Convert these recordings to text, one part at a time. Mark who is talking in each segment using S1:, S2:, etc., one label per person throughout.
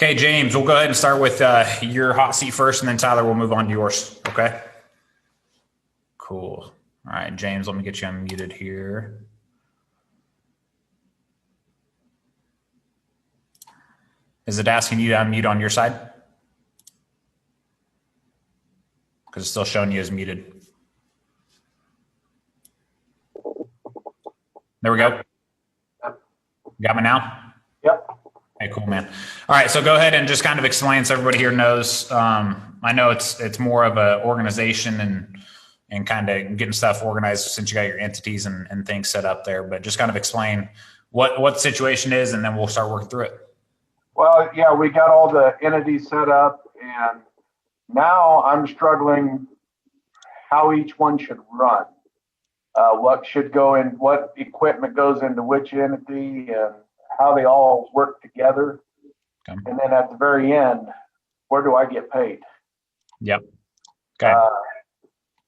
S1: Okay, James, we'll go ahead and start with your hot seat first, and then Tyler, we'll move on to yours. Okay. Cool. All right, James, let me get you unmuted here. Is it asking you to unmute on your side? Because it's still showing you as muted. There we go. Got me now?
S2: Yep.
S1: Okay, cool, man. All right, so go ahead and just kind of explain so everybody here knows. I know it's more of an organization and kind of getting stuff organized since you got your entities and things set up there, but just kind of explain what the situation is, and then we'll start working through it.
S2: Well, yeah, we got all the entities set up, and now I'm struggling how each one should run. What should go in, what equipment goes into which entity, and how they all work together.
S1: Okay.
S2: And then at the very end, where do I get paid?
S1: Yep. Okay.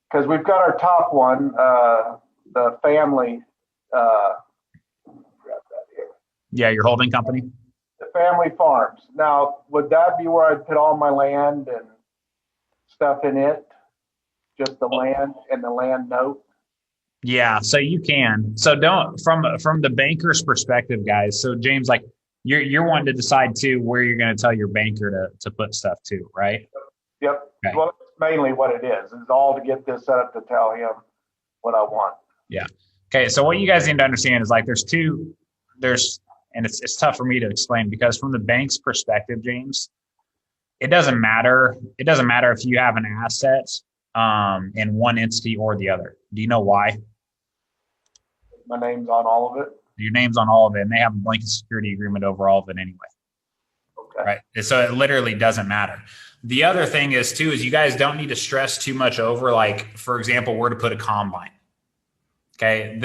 S2: Because we've got our top one, the family. Grab that here.
S1: Yeah, your holding company.
S2: The family farms. Now, would that be where I'd put all my land and stuff in it? Just the land and the land note?
S1: Yeah, so you can. So don't from the banker's perspective, guys. So James, like you're wanting to decide too where you're going to tell your banker to put stuff to, right?
S2: Yep.
S1: Okay.
S2: Well, it's mainly what it is all to get this set up to tell him what I want.
S1: Yeah. Okay. So what you guys need to understand is like and it's tough for me to explain because from the bank's perspective, James, it doesn't matter. It doesn't matter if you have an asset in one entity or the other. Do you know why?
S2: My name's on all of it.
S1: Your name's on all of it, and they have a blanket security agreement over all of it anyway.
S2: Okay.
S1: Right. So it literally doesn't matter. The other thing is too, is you guys don't need to stress too much over, like, for example, where to put a combine. Okay.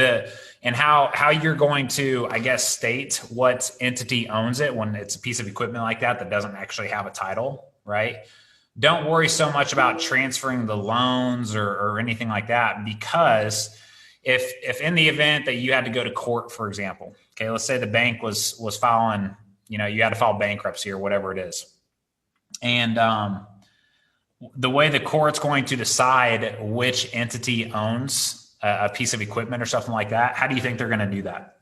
S1: And how you're going to, I guess, state what entity owns it when it's a piece of equipment like that doesn't actually have a title, right? Don't worry so much about transferring the loans or anything like that, because if in the event that you had to go to court, for example, okay, let's say the bank was filing, you had to file bankruptcy or whatever it is. And the way the court's going to decide which entity owns a piece of equipment or something like that, how do you think they're going to do that?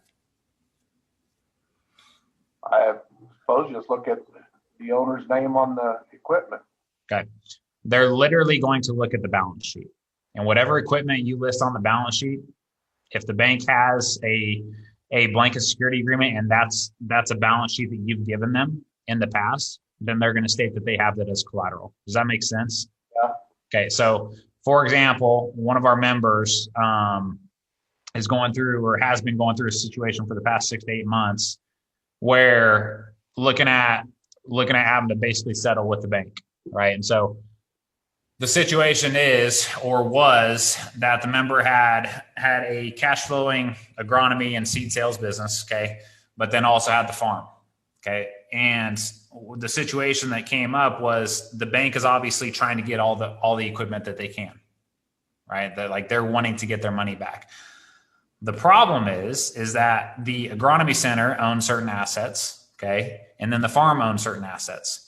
S2: I suppose just look at the owner's name on the equipment.
S1: Okay. They're literally going to look at the balance sheet. And whatever equipment you list on the balance sheet, if the bank has a blanket security agreement and that's a balance sheet that you've given them in the past, then they're going to state that they have that as collateral. Does that make sense?
S2: Yeah.
S1: Okay. So for example, one of our members is going through or has been going through a situation for the past 6 to 8 months where looking at having to basically settle with the bank. Right. And so the situation is, or was, that the member had a cash flowing agronomy and seed sales business. Okay. But then also had the farm. Okay. And the situation that came up was the bank is obviously trying to get all the equipment that they can. Right. They're wanting to get their money back. The problem is that the agronomy center owns certain assets. Okay. And then the farm owns certain assets.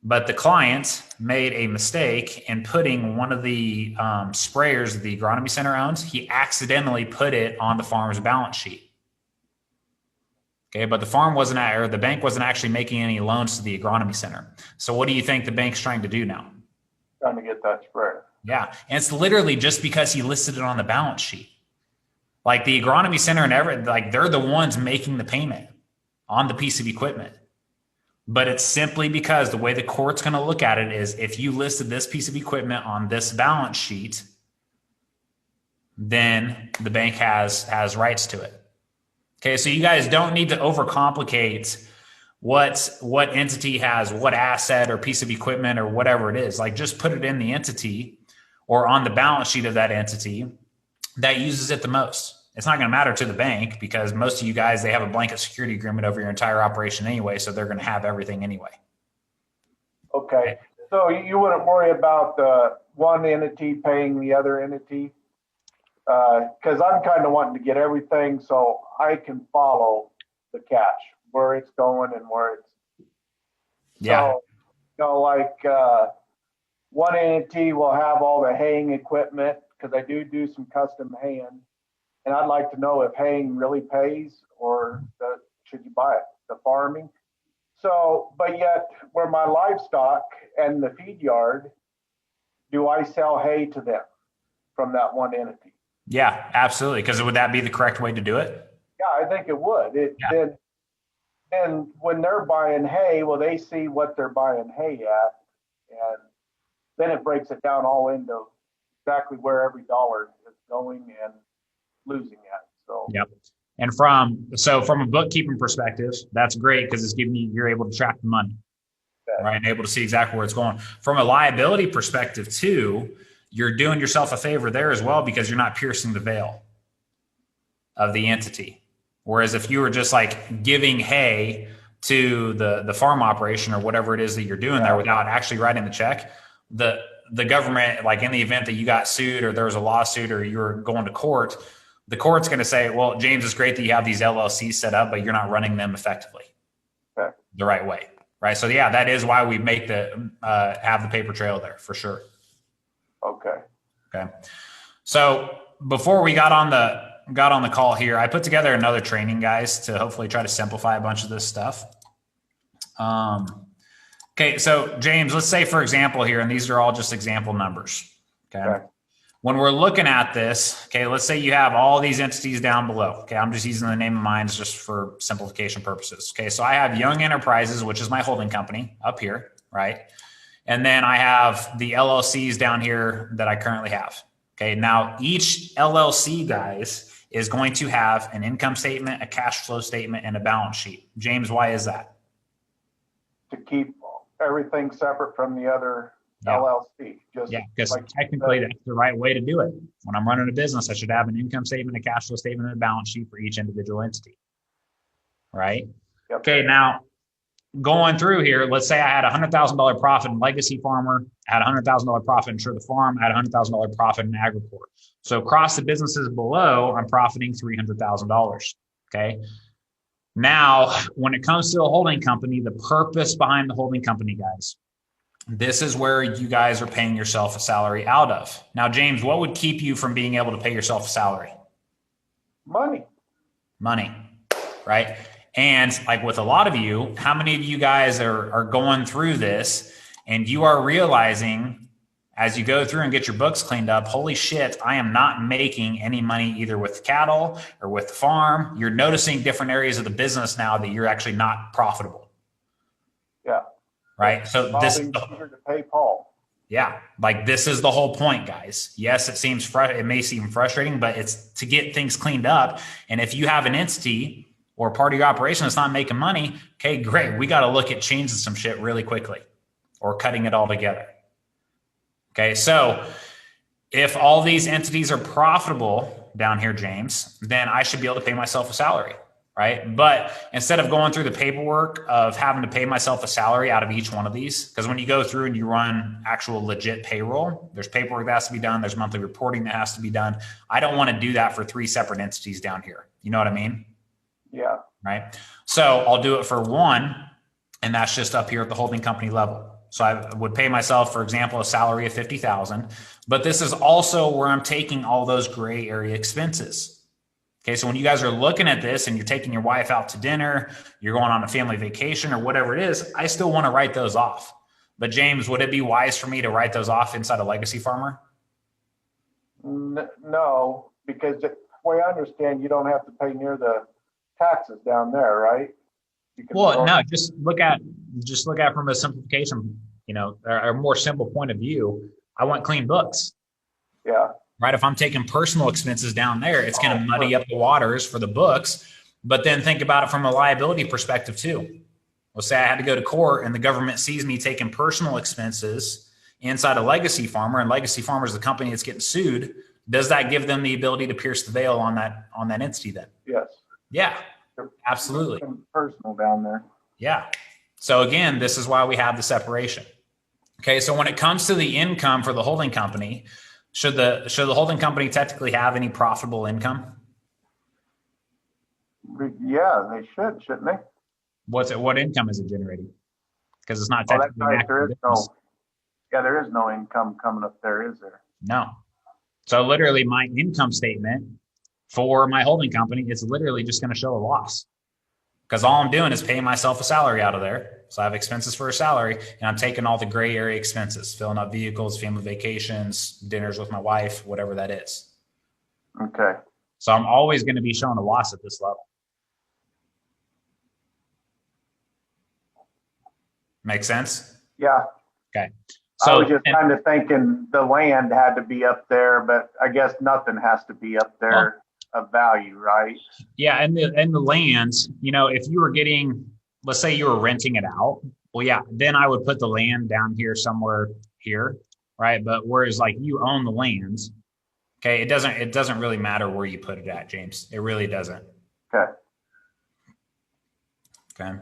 S1: But the client made a mistake in putting one of the sprayers that the agronomy center owns. He accidentally put it on the farm's balance sheet. Okay, but the bank wasn't actually making any loans to the agronomy center. So what do you think the bank's trying to do now?
S2: Trying to get that sprayer.
S1: Yeah, and it's literally just because he listed it on the balance sheet. Like the agronomy center and they're the ones making the payment on the piece of equipment. But it's simply because the way the court's going to look at it is if you listed this piece of equipment on this balance sheet, then the bank has rights to it. Okay, so you guys don't need to overcomplicate what entity has what asset or piece of equipment or whatever it is. Like just put it in the entity or on the balance sheet of that entity that uses it the most. It's not going to matter to the bank because most of you guys, they have a blanket security agreement over your entire operation anyway, so they're going to have everything anyway.
S2: Okay. So you wouldn't worry about the one entity paying the other entity? Because I'm kind of wanting to get everything so I can follow the cash, where it's going and where it's.
S1: Yeah.
S2: So, like one entity will have all the haying equipment because I do some custom haying, and I'd like to know if haying really pays or should you buy it, the farming. So, but yet where my livestock and the feed yard, do I sell hay to them from that one entity?
S1: Yeah, absolutely. Because would that be the correct way to do it?
S2: Yeah, I think it would.
S1: Yeah.
S2: Then when they're buying hay, well, they see what they're buying hay at, and then it breaks it down all into exactly where every dollar is going and losing at. So,
S1: Yep. And from a bookkeeping perspective, that's great because it's giving you're able to track the money, right? And able to see exactly where it's going. From a liability perspective too, you're doing yourself a favor there as well because you're not piercing the veil of the entity. Whereas if you were just like giving hay to the farm operation or whatever it is that you're doing there without actually writing the check, the government, like in the event that you got sued or there was a lawsuit or you were going to court, the court's going to say, well, James, it's great that you have these LLCs set up, but you're not running them effectively the right way. Right. So yeah, that is why we make have the paper trail there for sure.
S2: Okay.
S1: Okay. So before we got on the call here, I put together another training, guys, to hopefully try to simplify a bunch of this stuff. Okay, so James, let's say for example here, and these are all just example numbers. Okay. When we're looking at this, okay, let's say you have all these entities down below. Okay, I'm just using the name of mine just for simplification purposes. Okay, so I have Young Enterprises, which is my holding company up here, right? And then I have the LLCs down here that I currently have. Okay, now each LLC, guys, is going to have an income statement, a cash flow statement, and a balance sheet. James, why is that?
S2: To keep everything separate from the other LLC.
S1: Because technically that's the right way to do it. When I'm running a business, I should have an income statement, a cash flow statement, and a balance sheet for each individual entity. Right? Yep. Okay, now going through here, let's say I had a $100,000 profit in Legacy Farmer, I had a $100,000 profit in Sure the Farm, I had a $100,000 profit in Agriport. So across the businesses below, I'm profiting $300,000. Okay. Now, when it comes to a holding company, the purpose behind the holding company, guys, this is where you guys are paying yourself a salary out of. Now, James, what would keep you from being able to pay yourself a salary? Money, right? And like with a lot of you, how many of you guys are going through this and you are realizing as you go through and get your books cleaned up, holy shit, I am not making any money either with cattle or with the farm. You're noticing different areas of the business now that you're actually not profitable.
S2: Yeah.
S1: Right. So this is
S2: eager to pay Paul.
S1: Yeah. Like this is the whole point, guys. Yes, it may seem frustrating, but it's to get things cleaned up. And if you have an entity or part of your operation that's not making money, okay, great. We got to look at changing some shit really quickly or cutting it all together. Okay. So if all these entities are profitable down here, James, then I should be able to pay myself a salary. Right. But instead of going through the paperwork of having to pay myself a salary out of each one of these, because when you go through and you run actual legit payroll, there's paperwork that has to be done. There's monthly reporting that has to be done. I don't want to do that for 3 separate entities down here. You know what I mean?
S2: Yeah.
S1: Right. So I'll do it for one, and that's just up here at the holding company level. So I would pay myself, for example, a salary of $50,000, but this is also where I'm taking all those gray area expenses. Okay, so when you guys are looking at this and you're taking your wife out to dinner, you're going on a family vacation or whatever it is, I still want to write those off. But James, would it be wise for me to write those off inside a Legacy Farmer?
S2: No, because the way I understand, you don't have to pay near the taxes down there, right?
S1: Well, no, just look at from a simplification, a more simple point of view. I want clean books.
S2: Yeah.
S1: Right. If I'm taking personal expenses down there, it's going to muddy up the waters for the books. But then think about it from a liability perspective too. Let's say I had to go to court and the government sees me taking personal expenses inside a Legacy Farmer, and Legacy Farmer is the company that's getting sued. Does that give them the ability to pierce the veil on that entity then?
S2: Yes.
S1: Yeah, absolutely.
S2: Personal down there.
S1: Yeah. So again, this is why we have the separation. Okay. So when it comes to the income for the holding company, should the holding company technically have any profitable income?
S2: Yeah, they should, shouldn't they?
S1: What income is it generating? because it's not
S2: Oh, that's
S1: technically an
S2: right.
S1: active business.
S2: There is no income coming up there, is there?
S1: No. So literally my income statement for my holding company is literally just going to show a loss, because all I'm doing is paying myself a salary out of there. So I have expenses for a salary, and I'm taking all the gray area expenses, filling up vehicles, family vacations, dinners with my wife, whatever that is.
S2: Okay.
S1: So I'm always going to be showing a loss at this level. Make sense?
S2: Yeah.
S1: Okay.
S2: I
S1: So
S2: was just kind of thinking the land had to be up there, but I guess nothing has to be up there of value, right?
S1: yeah, and the land, if you were getting, let's say you were renting it out, well, yeah, then I would put the land down here somewhere here, right? But whereas like you own the land, okay, it doesn't really matter where you put it at, James. It really doesn't.
S2: Okay.
S1: Okay.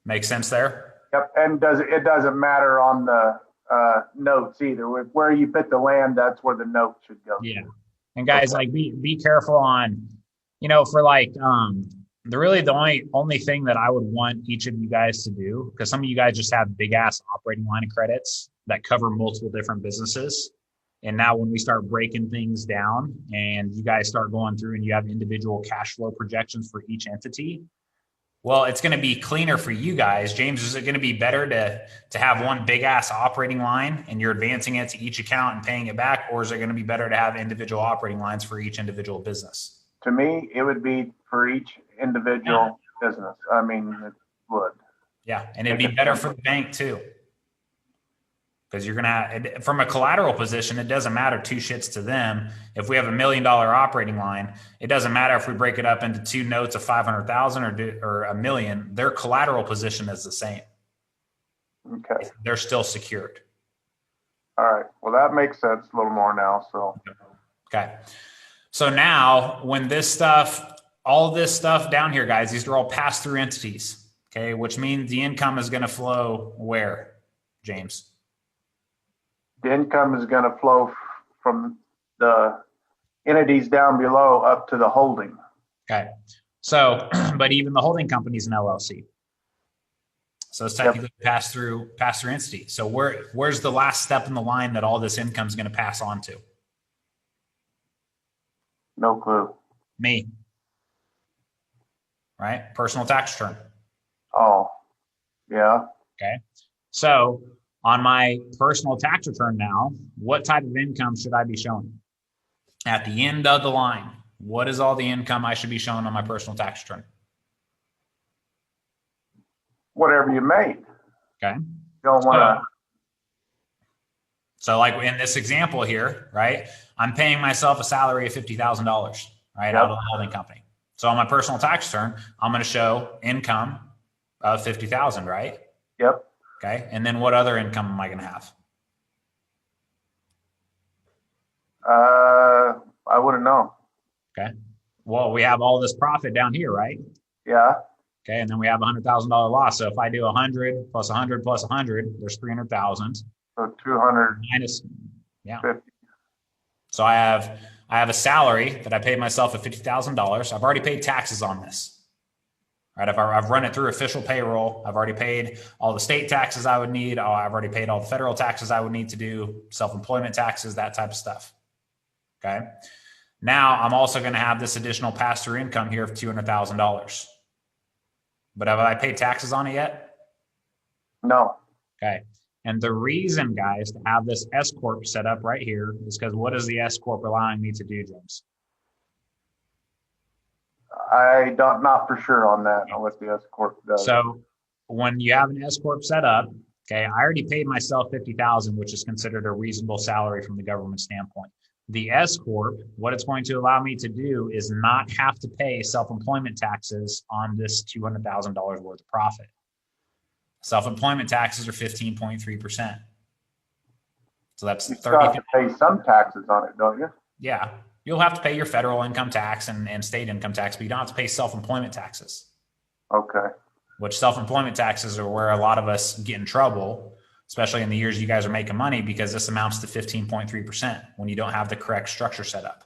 S1: Make sense there?
S2: Yep. And it doesn't matter on the notes either. Where you put the land, that's where the note should go.
S1: Yeah. And guys, like be careful on, for like the only thing that I would want each of you guys to do, because some of you guys just have big ass operating line of credits that cover multiple different businesses. And now when we start breaking things down and you guys start going through and you have individual cash flow projections for each entity, well, it's going to be cleaner for you guys. James, is it going to be better to have one big ass operating line and you're advancing it to each account and paying it back? Or is it going to be better to have individual operating lines for each individual business?
S2: To me, it would be for each individual business. I mean, it would.
S1: Yeah. And it'd be better for the bank too. Because you're going to, from a collateral position, it doesn't matter two shits to them. If we have $1 million operating line, it doesn't matter if we break it up into two notes of 500,000 or $1 million. Their collateral position is the same.
S2: Okay.
S1: They're still secured.
S2: All right. Well, that makes sense a little more now. So.
S1: Okay. So now when all this stuff down here, guys, these are all pass-through entities. Okay. Which means the income is going to flow where, James?
S2: The income is going to flow from the entities down below up to the holding.
S1: Okay. So, but even the holding company is an LLC. So it's technically a pass-through entity. So where's the last step in the line that all this income is going to pass on to?
S2: No clue.
S1: Me. Right? Personal tax return.
S2: Oh, yeah.
S1: Okay. So on my personal tax return now, what type of income should I be showing? At the end of the line, what is all the income I should be showing on my personal tax return?
S2: Whatever you made.
S1: Okay.
S2: You don't want to.
S1: So like in this example here, right, I'm paying myself a salary of $50,000, right, out of the holding company. So on my personal tax return, I'm going to show income of $50,000, right?
S2: Yep.
S1: Okay. And then what other income am I going to have?
S2: I wouldn't know.
S1: Okay. Well, we have all this profit down here, right?
S2: Yeah.
S1: Okay. And then we have $100,000 loss. So if I do 100 plus 100 plus 100, there's 300,000.
S2: So 200
S1: minus, yeah.
S2: 50.
S1: So I have a salary that I paid myself at $50,000. I've already paid taxes on this. Right? I've run it through official payroll. I've already paid all the state taxes I would need. I've already paid all the federal taxes I would need to do, self-employment taxes, that type of stuff. Okay. Now I'm also going to have this additional pass-through income here of $200,000. But have I paid taxes on it yet?
S2: No.
S1: Okay. And the reason, guys, to have this S Corp set up right here is because what is the S Corp allowing me to do, James?
S2: Not for sure on that, on what the S Corp does.
S1: So when you have an S Corp set up, okay, I already paid myself $50,000, which is considered a reasonable salary from the government standpoint. The S Corp, what it's going to allow me to do is not have to pay self-employment taxes on this $200,000 worth of profit. Self-employment taxes are 15.3%. So that's
S2: you still have to pay some taxes on it, don't you?
S1: Yeah. You'll have to pay your federal income tax and state income tax, but you don't have to pay self-employment taxes.
S2: Okay.
S1: Which self-employment taxes are where a lot of us get in trouble, especially in the years you guys are making money, because this amounts to 15.3% when you don't have the correct structure set up.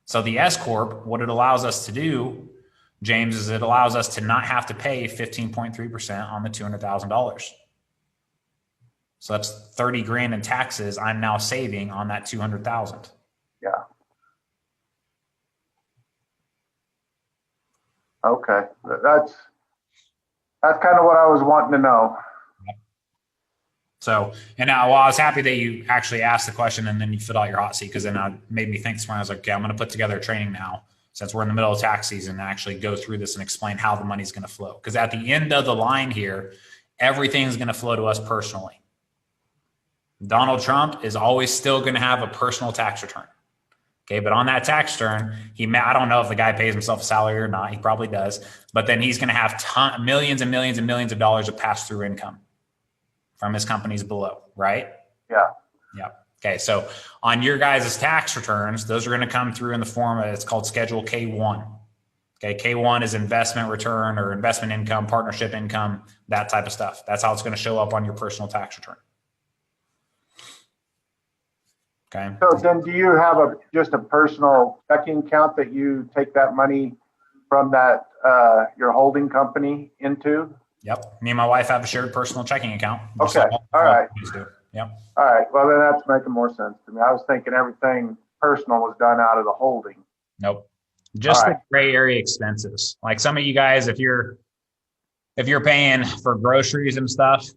S1: So the S Corp, what it allows us to do, James, is it allows us to not have to pay 15.3% on the $200,000. So that's 30 grand in taxes I'm now saving on that 200,000.
S2: Yeah. Okay. That's kind of what I was wanting to know.
S1: So, and now, well, I was happy that you actually asked the question and then you filled out your hot seat, because then it made me think smart. I was like, okay, I'm going to put together a training now, since we're in the middle of tax season, and actually go through this and explain how the money's going to flow. Because at the end of the line here, everything's going to flow to us personally. Donald Trump is always still going to have a personal tax return. Okay, but on that tax return, I don't know if the guy pays himself a salary or not. He probably does. But then he's going to have millions and millions and millions of dollars of pass-through income from his companies below, right?
S2: Yeah.
S1: Yeah. Okay, so on your guys' tax returns, those are going to come through in the form of, it's called Schedule K1. Okay, K1 is investment return or investment income, partnership income, that type of stuff. That's how it's going to show up on your personal tax return. Okay.
S2: So then do you have just a personal checking account that you take that money from that your holding company into?
S1: Yep. Me and my wife have a shared personal checking account.
S2: Okay. All right.
S1: Yep.
S2: All right. Well, then that's making more sense to me. I was thinking everything personal was done out of the holding.
S1: Nope. Just
S2: All
S1: the gray area expenses. Like some of you guys, if you're paying for groceries and stuff,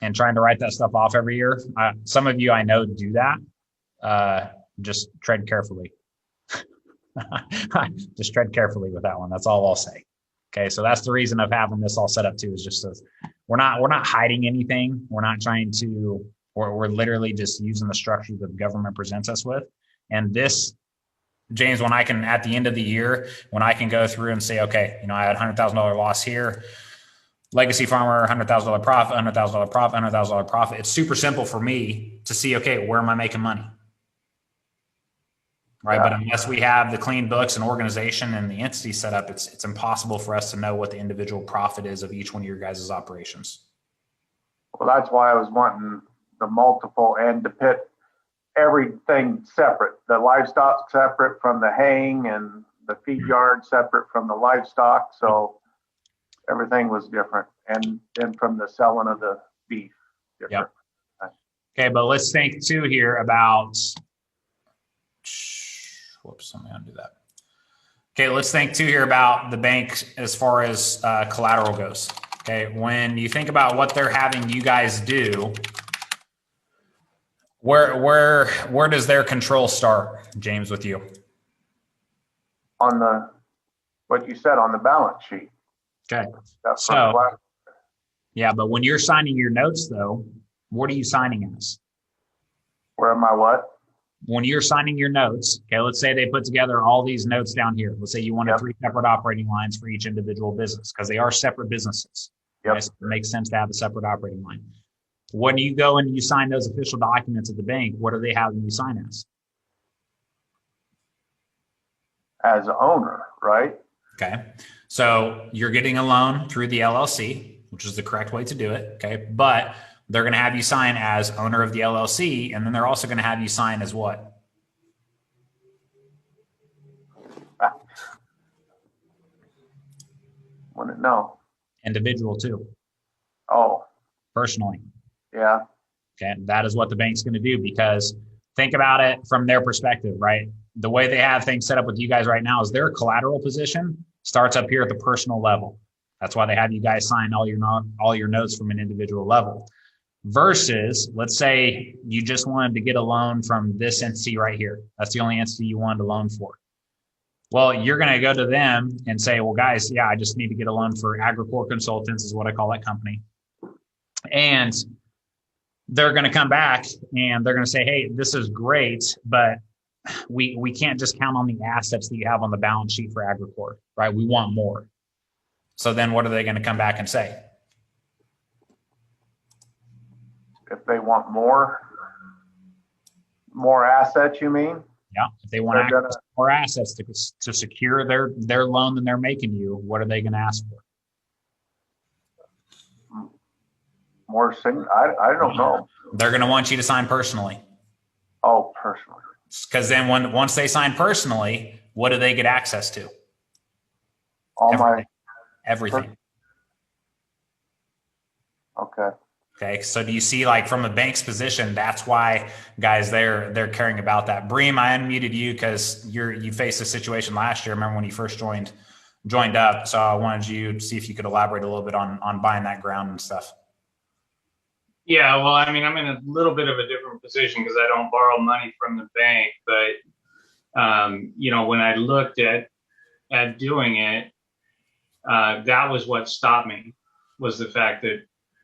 S1: and trying to write that stuff off every year, some of you I know do that. Just tread carefully. Just tread carefully with that one. That's all I'll say. Okay, so that's the reason of having this all set up too, is just we're not hiding anything. We're not trying to, we're literally just using the structure that the government presents us with. And this, James, when I can, at the end of the year, when I can go through and say, okay, I had $100,000 loss here, legacy farmer, $100,000 profit, $100,000 profit, $100,000 profit. It's super simple for me to see, okay, where am I making money? Right. Yeah. But unless we have the clean books and organization and the entity set up, it's impossible for us to know what the individual profit is of each one of your guys' operations.
S2: Well, that's why I was wanting the multiple and to put everything separate. The livestock separate from the haying and the feed yard separate from the livestock. So everything was different. And then from the selling of the beef, different.
S1: Yep. Okay, but let's think too here about, whoops, let me undo that. Okay, let's think too here about the bank as far as collateral goes. Okay, when you think about what they're having you guys do, where does their control start, James, with you?
S2: On what you said on the balance sheet.
S1: Okay. So, yeah, but when you're signing your notes, though, what are you signing as?
S2: Where am I what?
S1: When you're signing your notes, okay, let's say they put together all these notes down here. Let's say you wanted 3 separate operating lines for each individual business, because they are separate businesses.
S2: Yep.
S1: Okay? So it makes sense to have a separate operating line. When you go and you sign those official documents at the bank, what do they have you sign as?
S2: As an owner, right?
S1: Okay. So you're getting a loan through the LLC, which is the correct way to do it. Okay. But they're going to have you sign as owner of the LLC. And then they're also going to have you sign as what?
S2: Wouldn't know.
S1: Individual too.
S2: Oh.
S1: Personally.
S2: Yeah.
S1: Okay. That is what the bank's going to do, because think about it from their perspective, right? The way they have things set up with you guys right now is their collateral position starts up here at the personal level. That's why they have you guys sign all your notes from an individual level. Versus, let's say you just wanted to get a loan from this entity right here. That's the only entity you wanted a loan for. Well, you're going to go to them and say, well, guys, yeah, I just need to get a loan for Agricor Consultants is what I call that company. And they're going to come back and they're going to say, hey, this is great, but we can't just count on the assets that you have on the balance sheet for Agricor, right? We want more. So then what are they going to come back and say?
S2: If they want more assets, you mean?
S1: Yeah. If they want more assets to secure their loan that they're making you, what are they going to ask for?
S2: More I don't know.
S1: They're going to want you to sign personally.
S2: Oh, personally.
S1: Because then once they sign personally, what do they get access to?
S2: All
S1: Everything.
S2: my,
S1: Everything.
S2: okay.
S1: Okay. So do you see, like, from a bank's position, that's why guys they're caring about that. Bream, I unmuted you because you faced a situation last year. Remember when you first joined up. So I wanted you to see if you could elaborate a little bit on buying that ground and stuff.
S3: Yeah, well, I mean, I'm in a little bit of a different position because I don't borrow money from the bank. But, you know, when I looked at doing it, that was what stopped me, was the fact that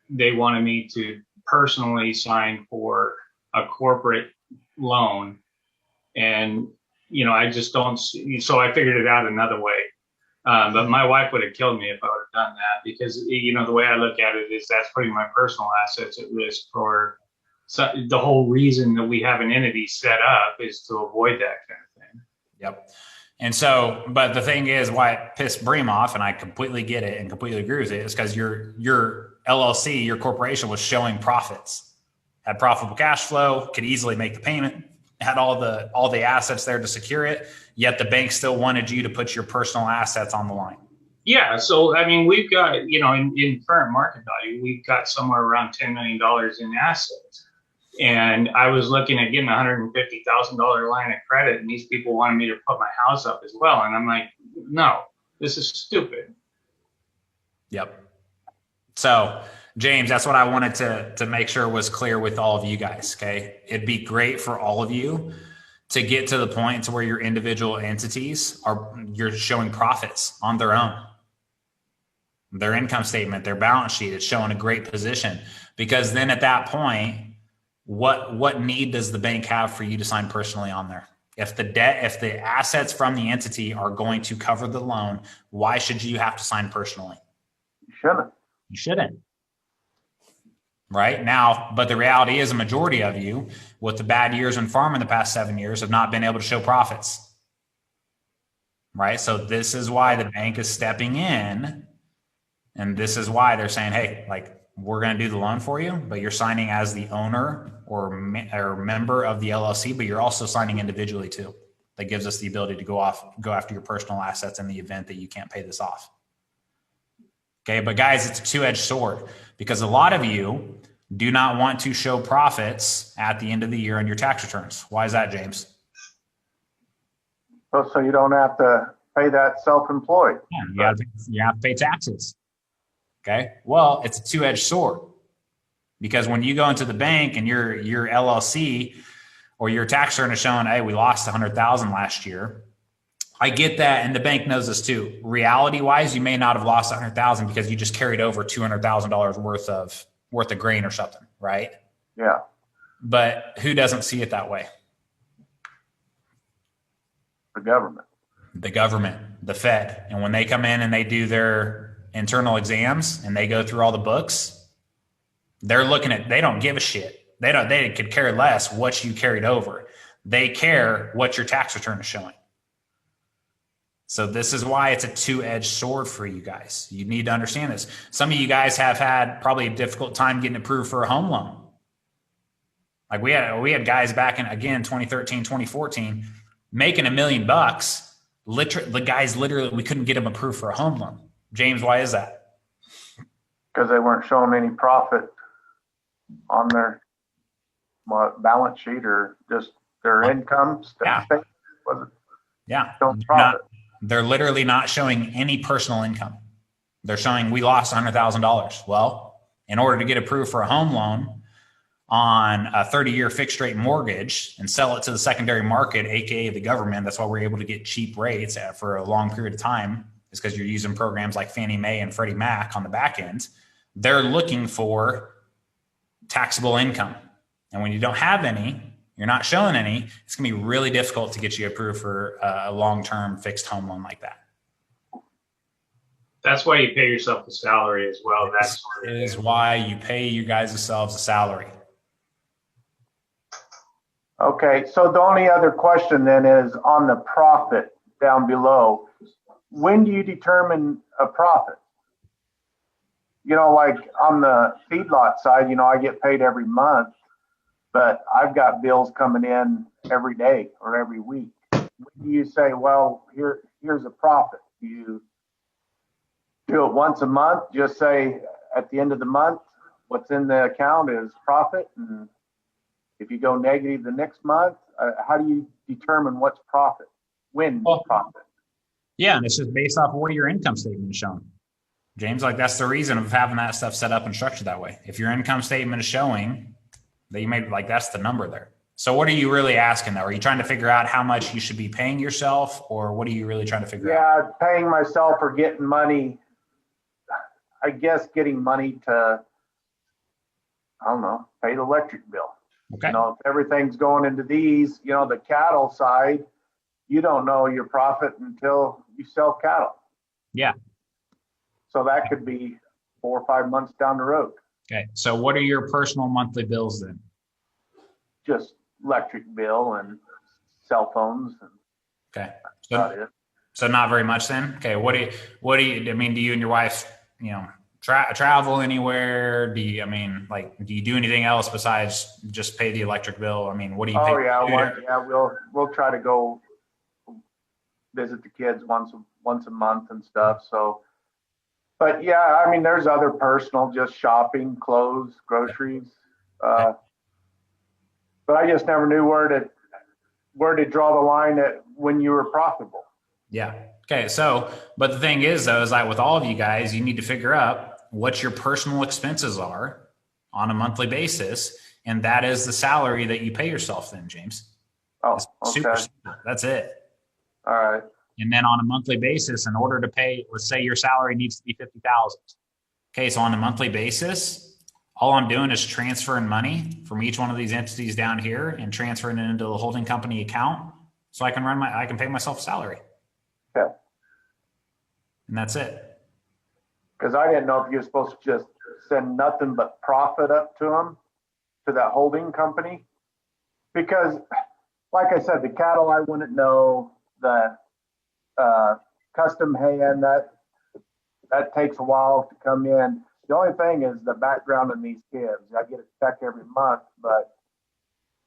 S3: they wanted me to personally sign for a corporate loan. And, you know, I just don't see, so I figured it out another way. But my wife would have killed me if I would have done that, because, you know, the way I look at it is that's putting my personal assets at risk for the whole reason that we have an entity set up is to avoid that kind of thing.
S1: Yep. And so, but the thing is, why it pissed Bream off, and I completely get it and completely agree with it, is because your LLC, your corporation, was showing profits, had profitable cash flow, could easily make the payment, had all the assets there to secure it, yet the bank still wanted you to put your personal assets on the line.
S3: Yeah. So, I mean, we've got, you know, in current market value, we've got somewhere around $10 million in assets. And I was looking at getting a $150,000 line of credit, and these people wanted me to put my house up as well. And I'm like, no, this is stupid.
S1: Yep. So, James, that's what I wanted to make sure was clear with all of you guys. Okay. It'd be great for all of you to get to the point to where your individual entities you're showing profits on their own. Their income statement, their balance sheet, it's showing a great position, because then at that point, what need does the bank have for you to sign personally on there? If the assets from the entity are going to cover the loan, why should you have to sign personally?
S2: You shouldn't.
S1: You shouldn't. Right now, but the reality is a majority of you, with the bad years in farm in the past 7 years, have not been able to show profits. Right? So this is why the bank is stepping in, and this is why they're saying, hey, like, we're going to do the loan for you, but you're signing as the owner or member of the LLC, but you're also signing individually too. That gives us the ability to go after your personal assets in the event that you can't pay this off. Okay, but guys, it's a two-edged sword, because a lot of you do not want to show profits at the end of the year on your tax returns. Why is that, James?
S2: So you don't have to pay that self-employed.
S1: Yeah, you have to pay taxes. Okay. Well, it's a two-edged sword, because when you go into the bank and your LLC or your tax return is showing, hey, we lost $100,000 last year. I get that, and the bank knows this too. Reality-wise, you may not have lost $100,000 because you just carried over $200,000 worth of grain or something, right?
S2: Yeah.
S1: But who doesn't see it that way?
S2: The government.
S1: The government, the Fed, and when they come in and they do their internal exams and they go through all the books, they're looking at, they don't give a shit. They could care less what you carried over. They care what your tax return is showing. So this is why it's a two-edged sword for you guys. You need to understand this. Some of you guys have had probably a difficult time getting approved for a home loan. Like we had guys back in, again, 2013, 2014, making $1 million. The guys literally, we couldn't get them approved for a home loan. James, why is that?
S2: Because they weren't showing any profit on their balance sheet, or just their income statement.
S1: Yeah.
S2: Showing profit.
S1: They're literally not showing any personal income. They're showing we lost $100,000. Well, in order to get approved for a home loan on a 30-year fixed rate mortgage and sell it to the secondary market, aka the government, that's why we're able to get cheap rates for a long period of time, is because you're using programs like Fannie Mae and Freddie Mac on the back end. They're looking for taxable income. And when you don't have any, you're not showing any, it's going to be really difficult to get you approved for a long-term fixed home loan like that.
S3: That's why you pay yourself a salary as well.
S1: That is why you pay you guys yourselves a salary.
S2: Okay, so the only other question then is on the profit down below. When do you determine a profit? You know, like on the feedlot side, you know, I get paid every month, but I've got bills coming in every day or every week. When do you say, well, here's a profit? You Do it once a month. Just say at the end of the month, what's in the account is profit. And if you go negative the next month, how do you determine what's profit? When profit?
S1: Yeah, and it's just based off of what your income statement is showing. James, like that's the reason of having that stuff set up and structured that way. If your income statement is showing that you made, like, that's the number there. So what are you really asking though? Are you trying to figure out how much you should be paying yourself, or what are you really trying to figure out?
S2: Yeah, paying myself or getting money. I guess getting money to, I don't know, pay the electric bill.
S1: Okay.
S2: You know, if everything's going into these, you know, the cattle side, you don't know your profit until you sell cattle.
S1: Yeah.
S2: So that could be 4 or 5 months down the road.
S1: Okay. So what are your personal monthly bills then?
S2: Just electric bill and cell phones. And
S1: okay. So not very much then. Okay. What do you, I mean, do you and your wife, you know, travel anywhere? Do you do anything else besides just pay the electric bill? I mean, what do you pay?
S2: Oh yeah. We'll try to go visit the kids once a month and stuff. So, but yeah, I mean, there's other personal, just shopping, clothes, groceries. But I just never knew where to draw the line at when you were profitable.
S1: Yeah. Okay. So, but the thing is though, is like with all of you guys, you need to figure out what your personal expenses are on a monthly basis. And that is the salary that you pay yourself then, James.
S2: Oh,
S1: it's
S2: okay.
S1: Super simple. That's it.
S2: All right.
S1: And then on a monthly basis, in order to pay, let's say your salary needs to be 50,000. Okay. So on a monthly basis, all I'm doing is transferring money from each one of these entities down here and transferring it into the holding company account. So I can pay myself a salary.
S2: Okay.
S1: And that's it.
S2: Because I didn't know if you were supposed to just send nothing but profit up to them, to that holding company. Because, like I said, the cattle I wouldn't know, the custom hand, that takes a while to come in. The only thing is the background in these kids. I get a check every month, but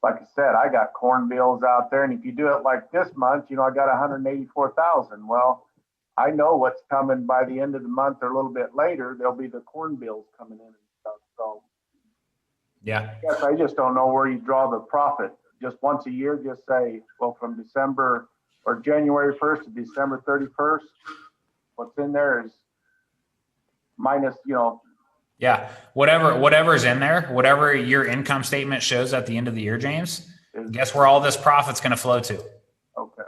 S2: like I said, I got corn bills out there, and if you do it like this month, you know, I got 184,000. Well, I know what's coming by the end of the month or a little bit later. There'll be the corn bills coming in and stuff. So
S1: yeah,
S2: I guess I just don't know where you draw the profit. Just once a year, just say, well, from December or January 1st to December 31st, what's in there is minus, you know.
S1: Yeah, whatever's in there, whatever your income statement shows at the end of the year, James, guess where all this profit's going to flow to?
S2: Okay.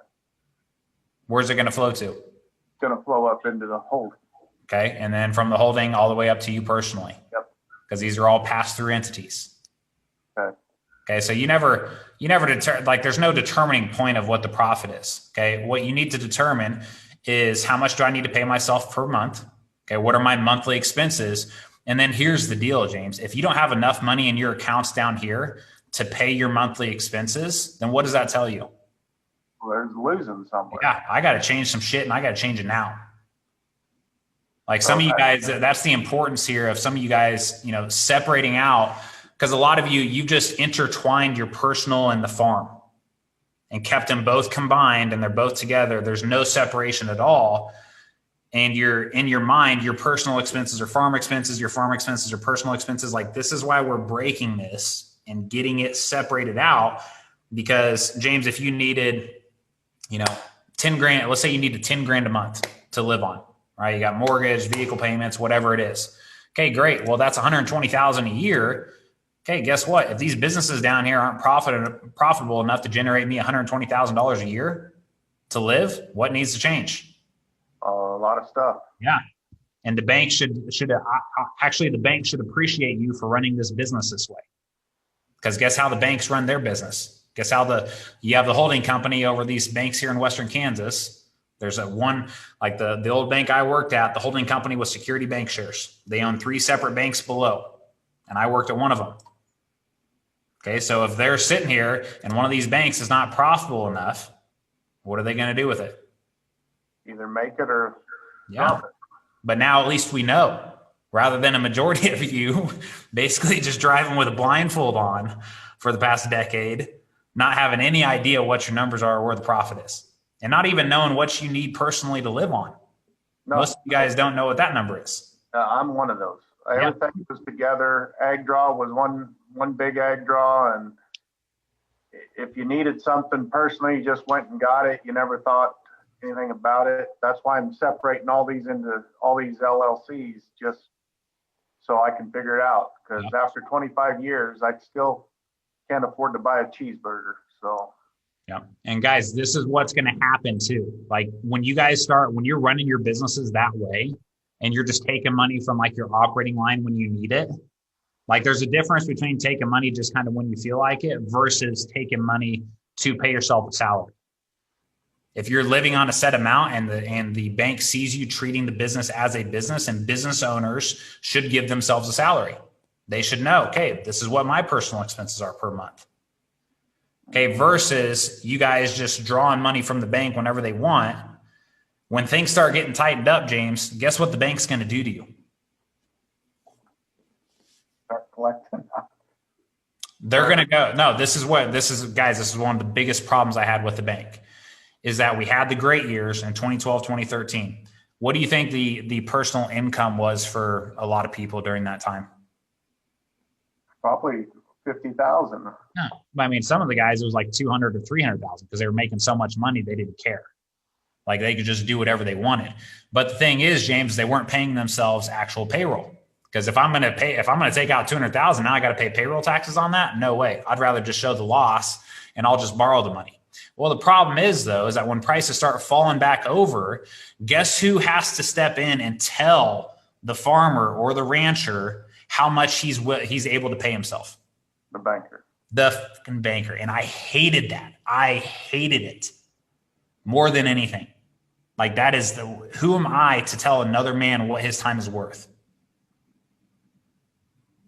S1: Where's it going to flow to?
S2: It's going to flow up into the holding.
S1: Okay, and then from the holding all the way up to you personally.
S2: Yep.
S1: Because these are all pass-through entities.
S2: Okay.
S1: Okay, so you never there's no determining point of what the profit is. Okay, what you need to determine is how much do I need to pay myself per month? Okay, what are my monthly expenses? And then here's the deal, James. If you don't have enough money in your accounts down here to pay your monthly expenses, then what does that tell you?
S2: Well, there's losing somewhere.
S1: Yeah, I got to change some shit, and I got to change it now. Like some of you guys, that's the importance here of some of you guys, you know, separating out, because a lot of you've just intertwined your personal and the farm and kept them both combined, and they're both together. There's no separation at all. And you're in your mind, your personal expenses are farm expenses, your farm expenses are personal expenses. Like, this is why we're breaking this and getting it separated out. Because James, if you needed, you know, 10 grand, let's say you needed 10 grand a month to live on, right? You got mortgage, vehicle payments, whatever it is. Okay, great. Well, that's 120,000 a year. Okay, guess what? If these businesses down here aren't profitable enough to generate me $120,000 a year to live, what needs to change?
S2: A lot of stuff.
S1: Yeah. And the bank should actually, the bank should appreciate you for running this business this way. Because guess how the banks run their business? Guess how you have the holding company over these banks here in Western Kansas. There's the old bank I worked at, the holding company was Security Bank Shares. They own 3 separate banks below, and I worked at one of them. Okay, so if they're sitting here and one of these banks is not profitable enough, what are they going to do with it?
S2: Either make it or
S1: drop it. But now at least we know, rather than a majority of you basically just driving with a blindfold on for the past decade, not having any idea what your numbers are or where the profit is, and not even knowing what you need personally to live on.
S2: No,
S1: Most of you guys don't know what that number is.
S2: I'm one of those.
S1: Yeah.
S2: Everything was together. Ag draw was one big ag draw, and if you needed something personally, you just went and got it. You never thought anything about it. That's why I'm separating all these into all these LLCs, just so I can figure it out. Because after 25 years, I still can't afford to buy a cheeseburger. So.
S1: Yeah. And guys, this is what's going to happen too. Like when you guys when you're running your businesses that way and you're just taking money from like your operating line when you need it, like there's a difference between taking money just kind of when you feel like it versus taking money to pay yourself a salary. If you're living on a set amount and the bank sees you treating the business as a business, and business owners should give themselves a salary. They should know, okay, this is what my personal expenses are per month. Okay, versus you guys just drawing money from the bank whenever they want. When things start getting tightened up, James, guess what the bank's going to do to you?
S2: Start collecting.
S1: They're going to go, no, this is one of the biggest problems I had with the bank is that we had the great years in 2012, 2013. What do you think the personal income was for a lot of people during that time?
S2: Probably 50,000.
S1: No, I mean, some of the guys, it was like 200 or 300,000 because they were making so much money, they didn't care. Like they could just do whatever they wanted. But the thing is, James, they weren't paying themselves actual payroll. Because if I'm going to take out 200,000, now I got to pay payroll taxes on that. No way. I'd rather just show the loss and I'll just borrow the money. Well, the problem is though, is that when prices start falling back over, guess who has to step in and tell the farmer or the rancher how much he's able to pay himself?
S2: The banker.
S1: The fucking banker. And I hated that. I hated it more than anything. Like that is who am I to tell another man what his time is worth?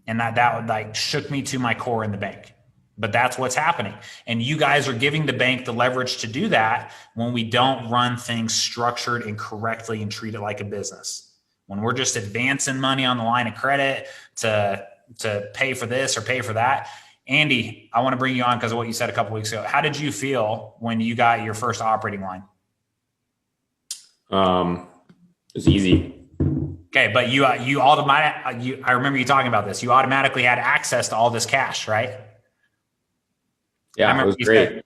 S1: And that would like shook me to my core in the bank. But that's what's happening. And you guys are giving the bank the leverage to do that when we don't run things structured and correctly and treat it like a business. When we're just advancing money on the line of credit to pay for this or pay for that. Andy, I want to bring you on because of what you said a couple of weeks ago. How did you feel when you got your first operating line?
S4: It's easy.
S1: Okay, but I remember you talking about this. You automatically had access to all this cash, right?
S4: Yeah, it was great.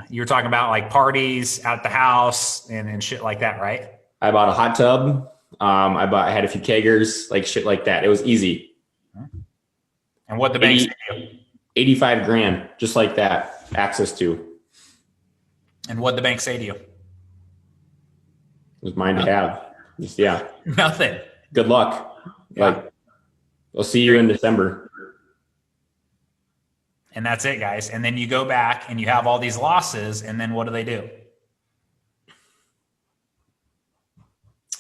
S1: You were talking about like parties at the house and shit like that, right?
S4: I bought a hot tub. I had a few keggers, like shit like that. It was easy.
S1: And what the bank said to you?
S4: 85 grand, just like that, access to.
S1: And what the bank say to you?
S4: It was mine to have. Just, yeah.
S1: Nothing.
S4: Good luck.
S1: Yeah.
S4: Like, I'll see you in December.
S1: And that's it, guys. And then you go back and you have all these losses. And then what do they do?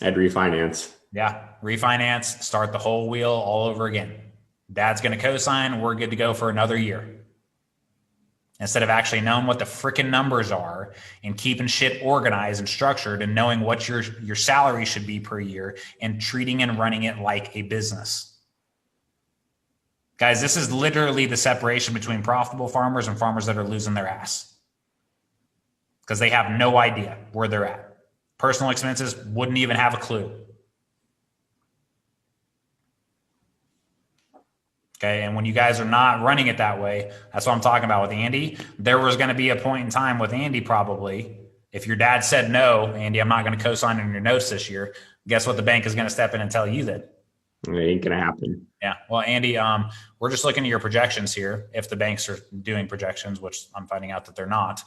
S4: I'd refinance.
S1: Yeah. Refinance, start the whole wheel all over again. Dad's going to co-sign. We're good to go for another year. Instead of actually knowing what the freaking numbers are and keeping shit organized and structured and knowing what your salary should be per year and treating and running it like a business. Guys, this is literally the separation between profitable farmers and farmers that are losing their ass. Because they have no idea where they're at. Personal expenses wouldn't even have a clue. Okay, and when you guys are not running it that way, that's what I'm talking about with Andy. There was going to be a point in time with Andy probably, if your dad said, no, Andy, I'm not going to co-sign on your notes this year, guess what the bank is going to step in and tell you that?
S4: It ain't going to happen.
S1: Yeah. Well, Andy, we're just looking at your projections here. If the banks are doing projections, which I'm finding out that they're not.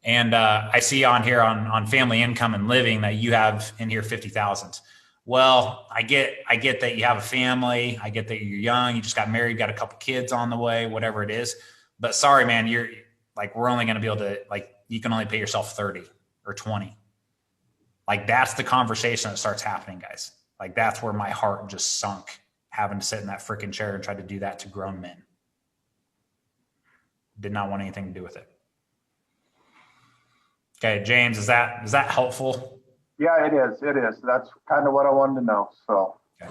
S1: And I see on here on family income and living that you have in here 50,000. Well, I get that you have a family. I get that you're young. You just got married, got a couple kids on the way, whatever it is. But sorry, man, you're like, we're only going to be able to, like, you can only pay yourself 30 or 20. Like, that's the conversation that starts happening, guys. Like, that's where my heart just sunk, having to sit in that freaking chair and try to do that to grown men. Did not want anything to do with it. Okay, James, is that helpful?
S2: Yeah, it is. It is. That's kind of what I wanted to know. So,
S1: okay.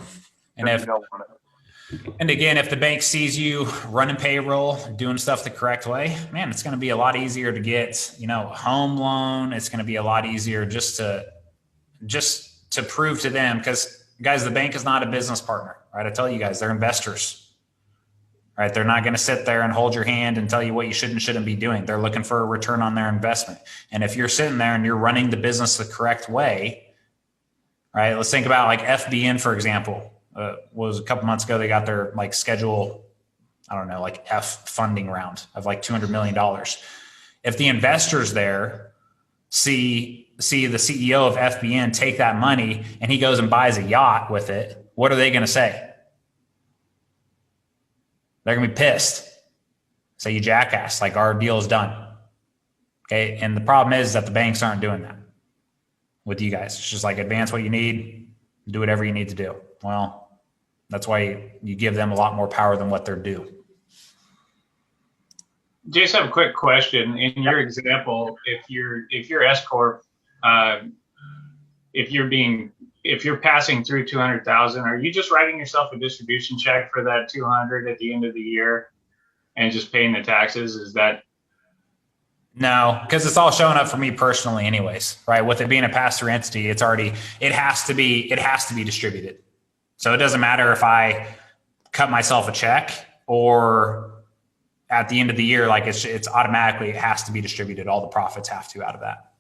S1: And again, if the bank sees you running payroll, doing stuff the correct way, man, it's going to be a lot easier to get, a home loan. It's going to be a lot easier just to to prove to them, because guys, the bank is not a business partner, right? I tell you guys, they're investors, right? They're not going to sit there and hold your hand and tell you what you should and shouldn't be doing. They're looking for a return on their investment. And if you're sitting there and you're running the business the correct way, right? Let's think about like FBN, for example. Was a couple months ago, they got their like schedule, I don't know, like F funding round of like $200 million. If the investors there see the CEO of FBN take that money and he goes and buys a yacht with it, what are they going to say? They're going to be pissed. Say, you jackass, like our deal is done. Okay. And the problem is that the banks aren't doing that with you guys. It's just like advance what you need, do whatever you need to do. Well, that's why you give them a lot more power than what they're due.
S3: Jason, I have a quick question. In your example, if you're S corp, if you're passing through 200,000, are you just writing yourself a distribution check for that 200 at the end of the year and just paying the taxes? Is that?
S1: No, because it's all showing up for me personally anyways, right? With it being a pass-through entity, it has to be distributed. So it doesn't matter if I cut myself a check or at the end of the year, like it's automatically, it has to be distributed. All the profits have to out of that.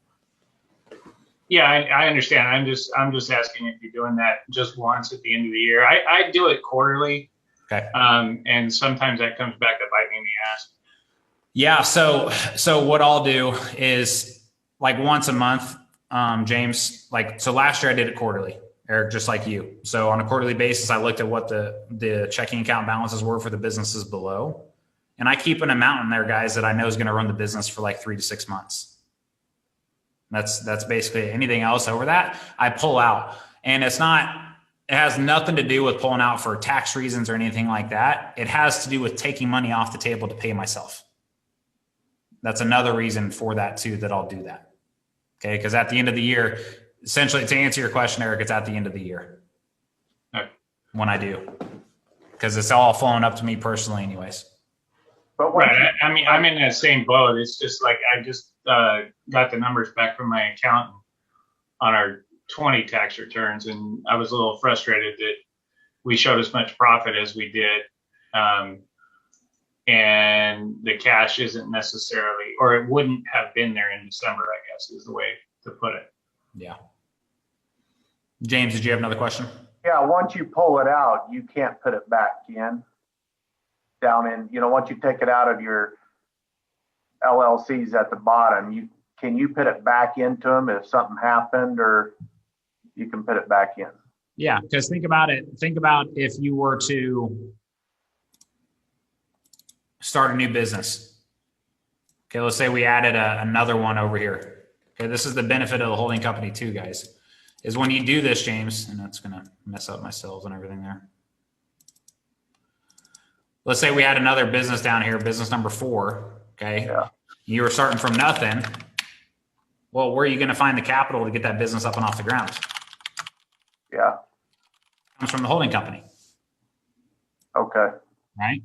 S3: Yeah, I understand. I'm just asking if you're doing that just once at the end of the year. I do it quarterly.
S1: Okay.
S3: And sometimes that comes back to bite me in the ass.
S1: Yeah. So what I'll do is like once a month, James, like, so last year I did it quarterly, Eric, just like you. So on a quarterly basis, I looked at what the checking account balances were for the businesses below. And I keep an amount in there, guys, that I know is going to run the business for like 3 to 6 months. That's basically anything else over that I pull out. And it has nothing to do with pulling out for tax reasons or anything like that. It has to do with taking money off the table to pay myself. That's another reason for that too, that I'll do that. Okay. Because at the end of the year, essentially, to answer your question, Eric, it's at the end of the year.
S3: Okay.
S1: When I do, because it's all flowing up to me personally anyways.
S2: But
S3: right. I mean, I'm in that same boat. It's just like I just got the numbers back from my accountant on our 20 tax returns, and I was a little frustrated that we showed as much profit as we did, and the cash isn't necessarily, or it wouldn't have been there in December, I guess is the way to put it.
S1: Yeah. James, did you have another question?
S2: yeah, once you pull it out, you can't put it back in. Down in, once you take it out of your LLCs at the bottom, can you put it back into them if something happened, or you can put it back in?
S1: Yeah, because think about it. Think about if you were to start a new business. Okay, let's say we added another one over here. Okay, this is the benefit of the holding company too, guys, is when you do this, James, and that's going to mess up my cells and everything there. Let's say we had another business down here, business number 4. Okay.
S2: Yeah.
S1: You were starting from nothing. Well, where are you going to find the capital to get that business up and off the ground?
S2: Yeah.
S1: It comes from the holding company.
S2: Okay.
S1: Right.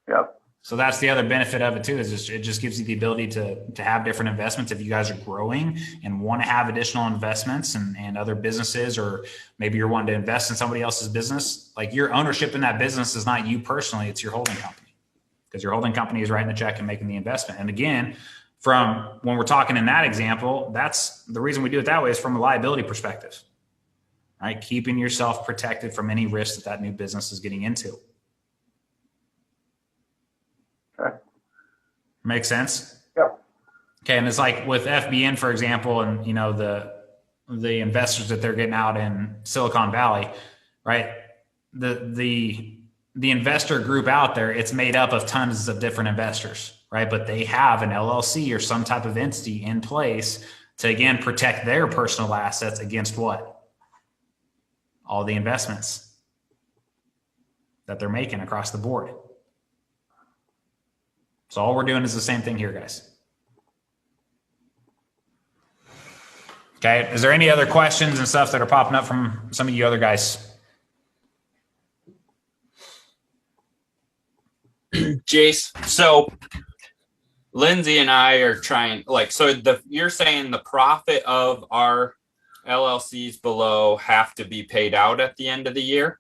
S2: Yep.
S1: So that's the other benefit of it too, is it just gives you the ability to have different investments. If you guys are growing and want to have additional investments and other businesses, or maybe you're wanting to invest in somebody else's business, like your ownership in that business is not you personally, it's your holding company, because your holding company is writing the check and making the investment. And again, from when we're talking in that example, that's the reason we do it that way, is from a liability perspective, right? Keeping yourself protected from any risk that new business is getting into.
S2: Okay.
S1: Makes sense?
S2: Yep.
S1: Okay, and it's like with FBN, for example, and the investors that they're getting out in Silicon Valley, right? The investor group out there, it's made up of tons of different investors, right? But they have an LLC or some type of entity in place to, again, protect their personal assets against what? All the investments that they're making across the board. So all we're doing is the same thing here, guys. Okay. Is there any other questions and stuff that are popping up from some of you other guys?
S5: Jace, so Lindsay and I are trying, you're saying the profit of our LLCs below have to be paid out at the end of the year?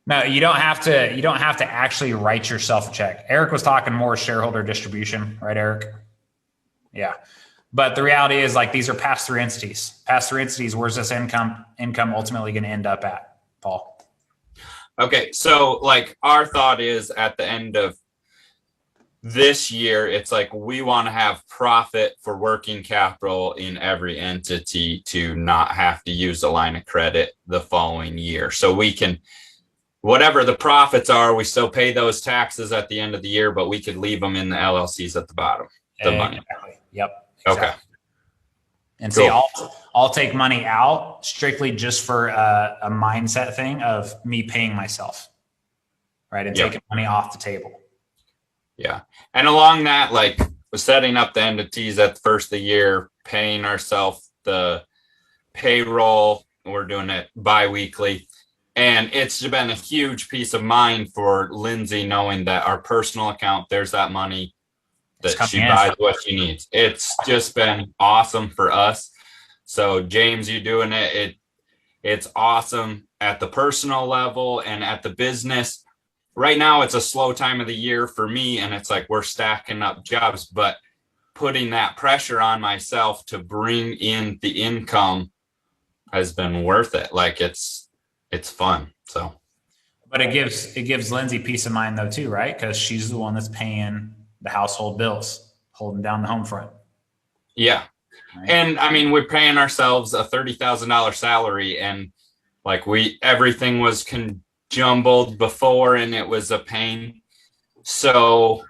S1: No, you don't have to. You don't have to actually write yourself a check. Eric was talking more shareholder distribution, right, Eric? Yeah. But the reality is, like, these are pass-through entities. Pass-through entities. Where's this income ultimately going to end up at, Paul?
S5: Okay, so like our thought is at the end of this year, it's like we want to have profit for working capital in every entity to not have to use a line of credit the following year. So we can, whatever the profits are, we still pay those taxes at the end of the year, but we could leave them in the LLCs at the bottom. The money.
S1: Exactly. Yep.
S5: Exactly.
S1: Okay. And
S5: Cool.
S1: see, I'll take money out strictly just for a mindset thing of me paying myself, right, and taking money off the table.
S5: Yeah. And along that, like we're setting up the entities at the first of the year, paying ourselves the payroll. We're doing it bi-weekly. And it's been a huge peace of mind for Lindsay knowing that our personal account, there's that money that she buys what she needs. It's just been awesome for us. So James, you doing it. It's awesome at the personal level and at the business. Right now, it's a slow time of the year for me, and it's like we're stacking up jobs, but putting that pressure on myself to bring in the income has been worth it. Like it's fun. So,
S1: but it gives Lindsay peace of mind though too, right? Because she's the one that's paying the household bills, holding down the home front.
S5: Yeah, right? And I mean, we're paying ourselves a $30,000 salary, and like everything was jumbled before and it was a pain. So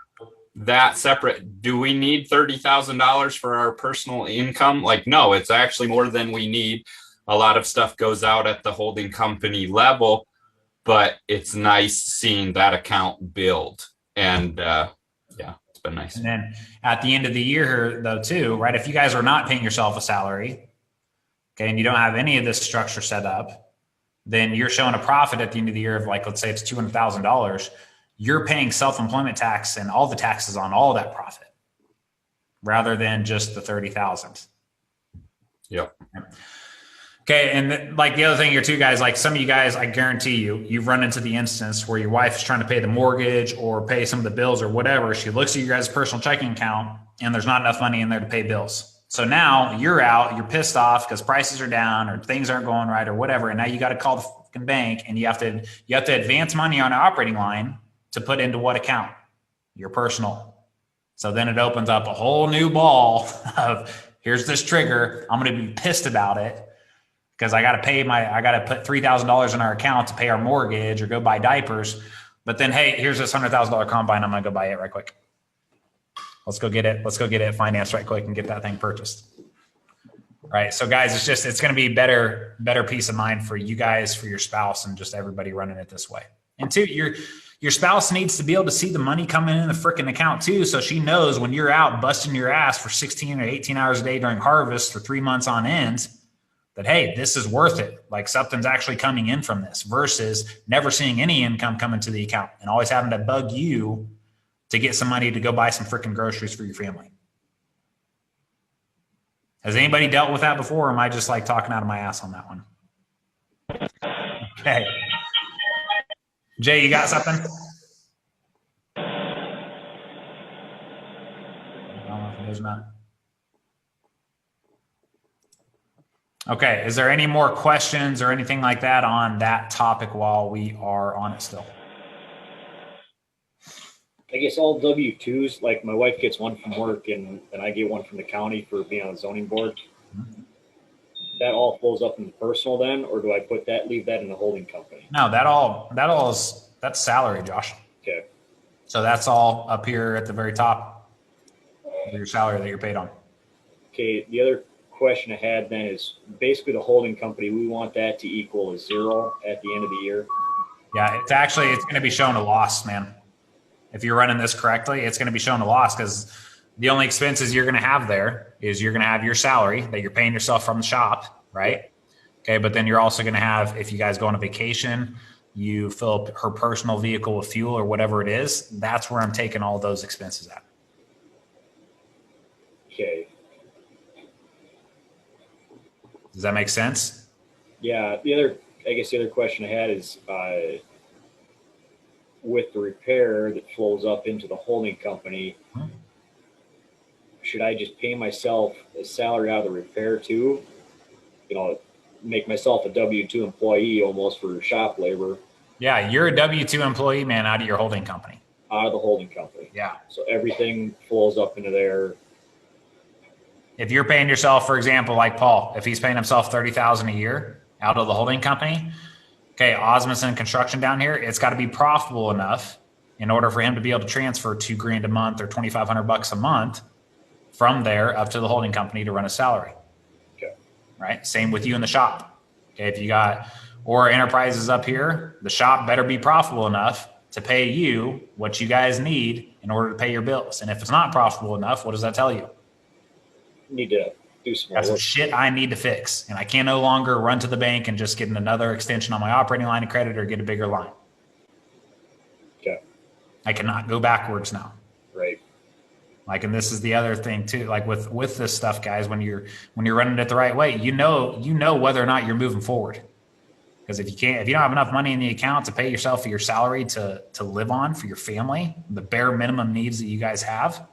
S5: that separate, do we need $30,000 for our personal income? Like, no, it's actually more than we need. A lot of stuff goes out at the holding company level, but it's nice seeing that account build. And yeah, it's been nice.
S1: And then at the end of the year though too, right? If you guys are not paying yourself a salary, okay, and you don't have any of this structure set up, then you're showing a profit at the end of the year of, like, let's say it's $200,000. You're paying self-employment tax and all the taxes on all that profit rather than just the 30,000.
S5: Yep.
S1: Okay. And like the other thing here too, guys, like some of you guys, I guarantee you've run into the instance where your wife is trying to pay the mortgage or pay some of the bills or whatever. She looks at your guys' personal checking account and there's not enough money in there to pay bills. So now you're out, you're pissed off because prices are down or things aren't going right or whatever. And now you got to call the fucking bank and you have to advance money on an operating line to put into what account? Your personal. So then it opens up a whole new ball of, here's this trigger. I'm going to be pissed about it because I got to put $3,000 in our account to pay our mortgage or go buy diapers. But then, hey, here's this $100,000 combine. I'm going to go buy it right quick. Let's go get it financed right quick and get that thing purchased. Right. So guys, it's going to be better peace of mind for you guys, for your spouse, and just everybody running it this way. And two, your spouse needs to be able to see the money coming in the freaking account too. So she knows when you're out busting your ass for 16 or 18 hours a day during harvest for 3 months on end, that, hey, this is worth it. Like something's actually coming in from this versus never seeing any income coming to the account and always having to bug you to get some money to go buy some freaking groceries for your family. Has anybody dealt with that before? Or am I just like talking out of my ass on that one? Okay. Jay, you got something? No, there's not. Okay. Is there any more questions or anything like that on that topic while we are on it still?
S6: I guess all W-2s, like my wife gets one from work and I get one from the county for being on the zoning board. Mm-hmm. That all flows up in the personal then, or do I leave that in the holding company?
S1: No, that's salary, Josh.
S6: Okay.
S1: So that's all up here at the very top of your salary that you're paid on.
S6: Okay. The other question I had then is basically the holding company, we want that to equal a 0 at the end of the year.
S1: Yeah, it's going to be showing a loss, man. If you're running this correctly, it's going to be showing a loss because the only expenses you're going to have there is you're going to have your salary that you're paying yourself from the shop, right? Okay, but then you're also going to have, if you guys go on a vacation, you fill up her personal vehicle with fuel or whatever it is, that's where I'm taking all those expenses at.
S6: Okay.
S1: Does that make sense?
S6: Yeah. I guess the other question I had is, with the repair that flows up into the holding company, should I just pay myself a salary out of the repair too? Make myself a W-2 employee almost for shop labor.
S1: Yeah, you're a W-2 employee, man, out of your holding company.
S6: Out of the holding company.
S1: Yeah.
S6: So everything flows up into there.
S1: If you're paying yourself, for example, like Paul, if he's paying himself $30,000 a year out of the holding company, okay, Osmondson Construction down here, it's got to be profitable enough in order for him to be able to transfer $2,000 a month or $2,500 a month from there up to the holding company to run a salary.
S6: Okay.
S1: Right. Same with you in the shop. Okay. If you got, or enterprises up here, the shop better be profitable enough to pay you what you guys need in order to pay your bills. And if it's not profitable enough, what does that tell you?
S6: Need to do some
S1: Got some shit I need to fix. And I can no longer run to the bank and just get another extension on my operating line of credit or get a bigger line.
S6: Okay.
S1: I cannot go backwards now.
S6: Right.
S1: Like, and this is the other thing too, like with this stuff, guys, when you're running it the right way, you know whether or not you're moving forward. Because if you don't have enough money in the account to pay yourself for your salary to live on for your family, the bare minimum needs that you guys have,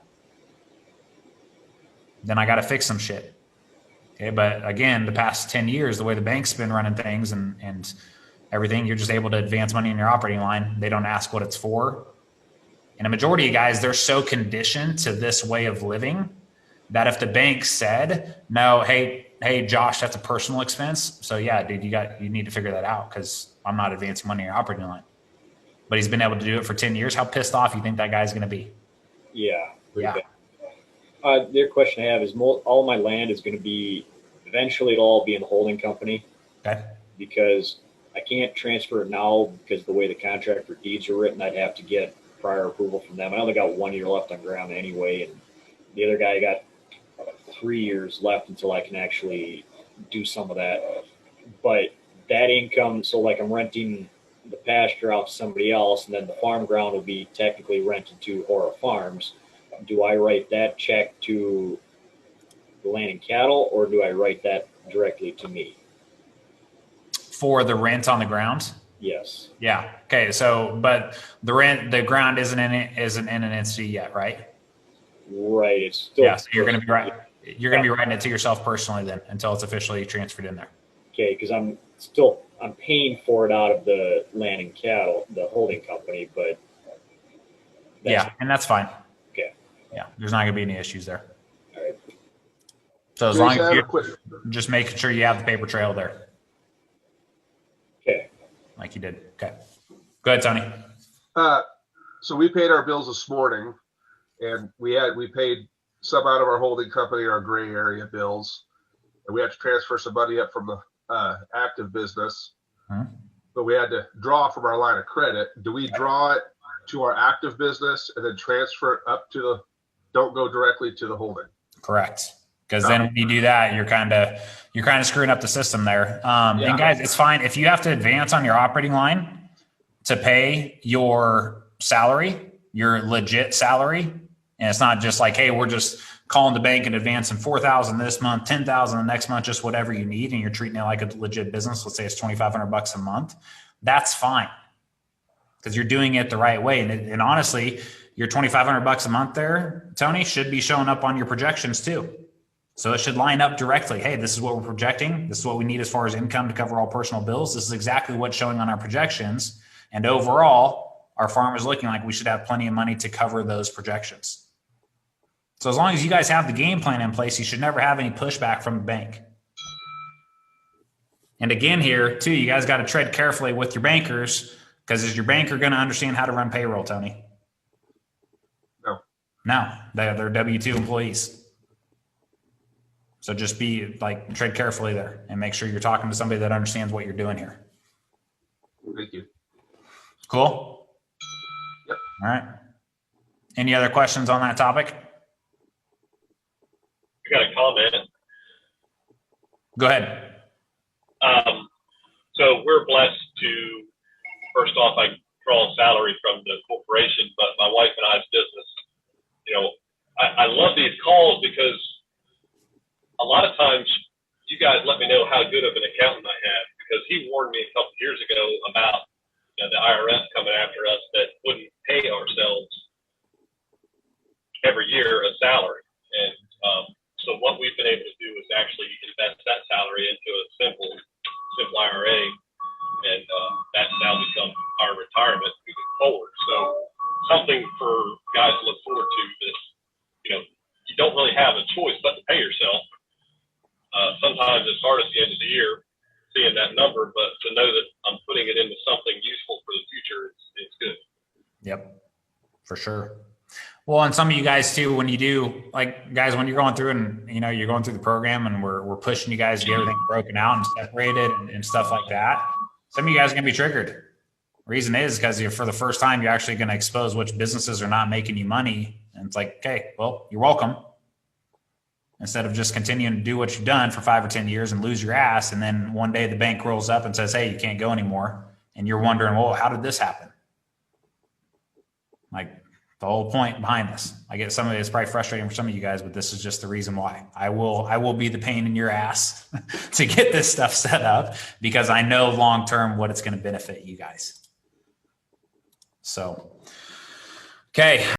S1: then I got to fix some shit. Okay. But again, the past 10 years, the way the bank's been running things and everything, you're just able to advance money in your operating line. They don't ask what it's for. And a majority of guys, they're so conditioned to this way of living that if the bank said, no, hey, Josh, that's a personal expense. So yeah, dude, you need to figure that out because I'm not advancing money in your operating line. But he's been able to do it for 10 years. How pissed off you think that guy's going to be?
S6: Yeah.
S1: Yeah.
S6: The other question I have is all my land is going to be, eventually it'll all be in the holding company.
S1: Okay.
S6: Because I can't transfer it now because the way the contract for deeds are written, I'd have to get prior approval from them. I only got 1 year left on ground anyway, and the other guy got 3 years left until I can actually do some of that. But that income, so like I'm renting the pasture out to somebody else, and then the farm ground will be technically rented to Hora Farms. Do I write that check to the land and cattle, or do I write that directly to me?
S1: For the rent on the ground?
S6: Yes.
S1: Yeah. Okay. So, but the ground isn't in an entity yet, right?
S6: Right. It's still.
S1: Yeah. So you're going to be right. You're going to be writing it to yourself personally then until it's officially transferred in there.
S6: Okay. Because I'm paying for it out of the land and cattle, the holding company, but.
S1: Yeah. And that's fine.
S6: Okay.
S1: Yeah. There's not going to be any issues there.
S6: All right.
S1: So as long as you're just making sure you have the paper trail there.
S6: Okay.
S1: Like you did. Okay. Go ahead, Tony.
S7: So we paid our bills this morning, and we paid some out of our holding company, our gray area bills, and we had to transfer some money up from the active business. But we had to draw from our line of credit. Do we draw it to our active business and then transfer it up to don't go directly to the holding?
S1: Correct. Because then when you do that, you're kind of screwing up the system there. And guys, it's fine if you have to advance on your operating line to pay your salary, your legit salary, and it's not just like, hey, we're just calling the bank and advancing $4,000 this month, $10,000 the next month, just whatever you need, and you're treating it like a legit business. Let's say it's $2,500 a month. That's fine because you're doing it the right way. And honestly, your $2,500 a month there, Tony, should be showing up on your projections too. So it should line up directly. Hey, this is what we're projecting. This is what we need as far as income to cover all personal bills. This is exactly what's showing on our projections. And overall, our farm is looking like we should have plenty of money to cover those projections. So as long as you guys have the game plan in place, you should never have any pushback from the bank. And again here, too, you guys got to tread carefully with your bankers because is your banker going to understand how to run payroll, Tony? No, they're W-2 employees. So just tread carefully there and make sure you're talking to somebody that understands what you're doing here.
S7: Thank you.
S1: Cool?
S7: Yep.
S1: All right. Any other questions on that topic?
S8: I got a comment.
S1: Go ahead.
S8: So we're blessed to, first off, I draw a salary from the corporation, but my wife and I's business, I love these calls because a lot of times you guys let me know how good of an accountant I have, because he warned me a couple of years ago about the IRS coming after us that wouldn't pay ourselves every year a salary. And so what we've been able to do is actually invest that salary into a simple IRA, and that's now become our retirement moving forward. So something for guys to look forward to, that you don't really have a choice but to pay yourself. Sometimes it's hard at the end of the year seeing that number, but to know that I'm putting it into something useful for the future, it's good.
S1: Yep, for sure. Well, and some of you guys too, when you do, like, guys, when you're going through and you're going through the program and we're pushing you guys to get everything broken out and separated and stuff like that, some of you guys are gonna be triggered. Reason is because for the first time, you're actually going to expose which businesses are not making you money. And it's like, okay, well, you're welcome. Instead of just continuing to do what you've done for 5 or 10 years and lose your ass. And then one day the bank rolls up and says, hey, you can't go anymore. And you're wondering, well, how did this happen? Like, the whole point behind this. I get some of it, it's probably frustrating for some of you guys, but this is just the reason why. I will be the pain in your ass to get this stuff set up, because I know long-term what it's going to benefit you guys. So, okay.